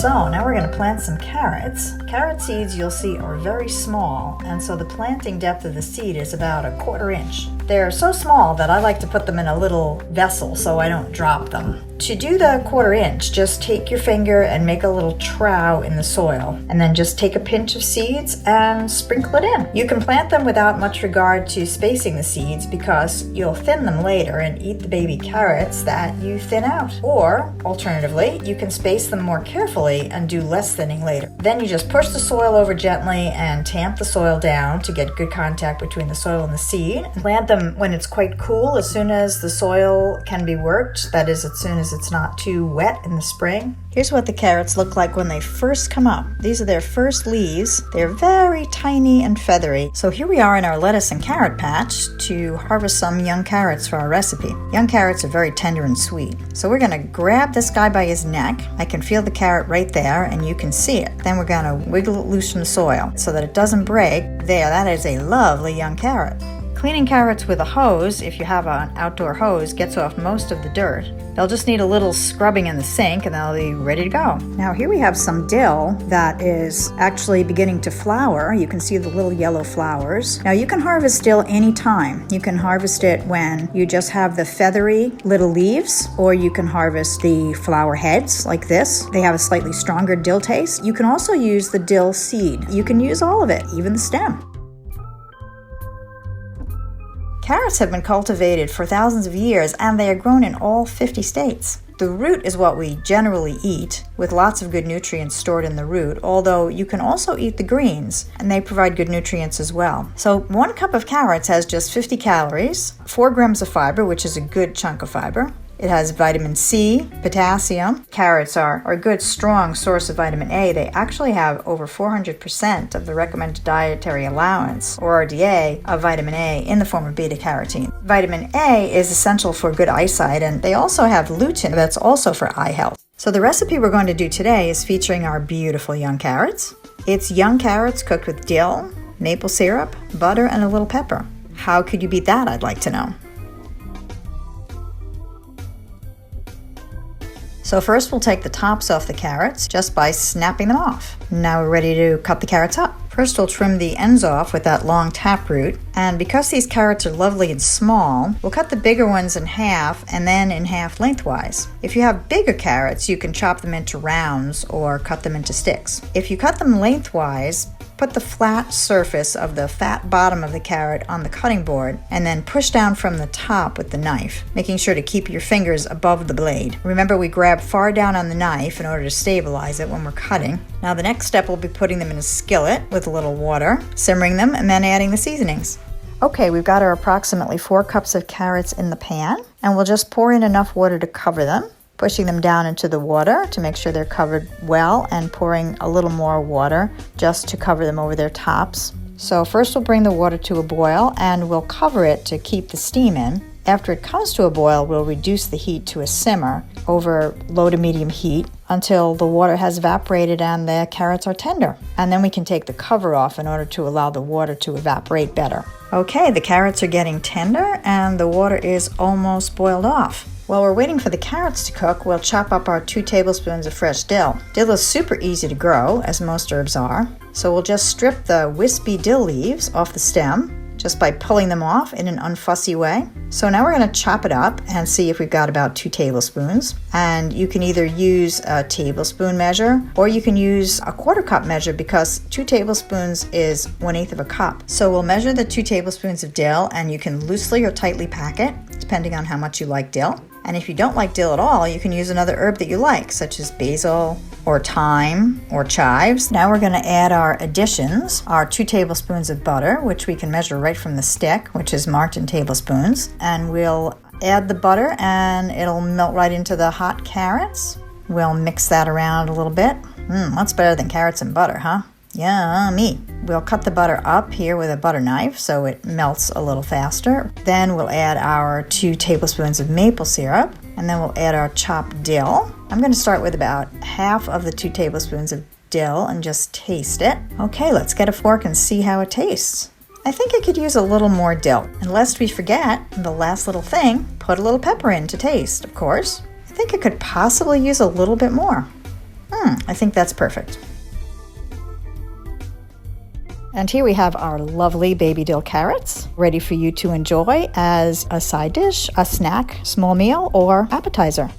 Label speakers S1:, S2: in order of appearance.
S1: So now we're going to plant some carrots. Carrot seeds you'll see are very small, and so the planting depth of the seed is about 1/4 inch. They're so small that I like to put them in a little vessel so I don't drop them. To do the 1/4 inch, just take your finger and make a little trowel in the soil, and then just take a pinch of seeds and sprinkle it in. You can plant them without much regard to spacing the seeds because you'll thin them later and eat the baby carrots that you thin out. Or, alternatively, you can space them more carefully and do less thinning later. Then you just push the soil over gently and tamp the soil down to get good contact between the soil and the seed. Plant them when it's quite cool, as soon as the soil can be worked, that is, as soon as it's not too wet in the spring. Here's what the carrots look like when they first come up. These are their first leaves. They're very tiny and feathery. So here we are in our lettuce and carrot patch to harvest some young carrots for our recipe. Young carrots are very tender and sweet. So we're gonna grab this guy by his neck. I can feel the carrot right there and you can see it. Then we're gonna wiggle it loose from the soil so that it doesn't break. There, that is a lovely young carrot. Cleaning carrots with a hose, if you have an outdoor hose, gets off most of the dirt. They'll just need a little scrubbing in the sink and they'll be ready to go. Now here we have some dill that is actually beginning to flower. You can see the little yellow flowers. Now you can harvest dill anytime. You can harvest it when you just have the feathery little leaves, or you can harvest the flower heads like this. They have a slightly stronger dill taste. You can also use the dill seed. You can use all of it, even the stem. Carrots have been cultivated for thousands of years and they are grown in all 50 states. The root is what we generally eat, with lots of good nutrients stored in the root, although you can also eat the greens, and they provide good nutrients as well. So 1 cup of carrots has just 50 calories, 4 grams of fiber, which is a good chunk of fiber. It has vitamin C, potassium. Carrots are a good, strong source of vitamin A. They actually have over 400% of the recommended dietary allowance, or RDA, of vitamin A in the form of beta-carotene. Vitamin A is essential for good eyesight, and they also have lutein that's also for eye health. So the recipe we're going to do today is featuring our beautiful young carrots. It's young carrots cooked with dill, maple syrup, butter, and a little pepper. How could you beat that, I'd like to know. So first we'll take the tops off the carrots just by snapping them off. Now we're ready to cut the carrots up. First we'll trim the ends off with that long taproot, and because these carrots are lovely and small, we'll cut the bigger ones in half and then in half lengthwise. If you have bigger carrots, you can chop them into rounds or cut them into sticks. If you cut them lengthwise, put the flat surface of the fat bottom of the carrot on the cutting board and then push down from the top with the knife, making sure to keep your fingers above the blade. Remember, we grab far down on the knife in order to stabilize it when we're cutting. Now the next step will be putting them in a skillet with a little water, simmering them, and then adding the seasonings. Okay, we've got our approximately 4 cups of carrots in the pan, and we'll just pour in enough water to cover them, pushing them down into the water to make sure they're covered well, and pouring a little more water just to cover them over their tops. So first we'll bring the water to a boil and we'll cover it to keep the steam in. After it comes to a boil, we'll reduce the heat to a simmer over low to medium heat until the water has evaporated and the carrots are tender. And then we can take the cover off in order to allow the water to evaporate better. Okay, the carrots are getting tender and the water is almost boiled off. While we're waiting for the carrots to cook, we'll chop up our 2 tablespoons of fresh dill. Dill is super easy to grow, as most herbs are, so we'll just strip the wispy dill leaves off the stem just by pulling them off in an unfussy way. So now we're going to chop it up and see if we've got about 2 tablespoons. And you can either use a tablespoon measure or you can use a 1/4 cup measure, because 2 tablespoons is 1/8 of a cup. So we'll measure the 2 tablespoons of dill, and you can loosely or tightly pack it, depending on how much you like dill. And if you don't like dill at all, you can use another herb that you like, such as basil or thyme or chives. Now we're going to add our additions, our 2 tablespoons of butter, which we can measure right from the stick, which is marked in tablespoons. And we'll add the butter and it'll melt right into the hot carrots. We'll mix that around a little bit. What's better than carrots and butter, huh? Yummy. We'll cut the butter up here with a butter knife so it melts a little faster. Then we'll add our 2 tablespoons of maple syrup, and then we'll add our chopped dill. I'm going to start with about half of the 2 tablespoons of dill and just taste it. Okay, let's get a fork and see how it tastes. I think I could use a little more dill. And lest we forget, the last little thing, put a little pepper in to taste, of course. I think I could possibly use a little bit more. I think that's perfect. And here we have our lovely baby dill carrots, ready for you to enjoy as a side dish, a snack, small meal, or appetizer.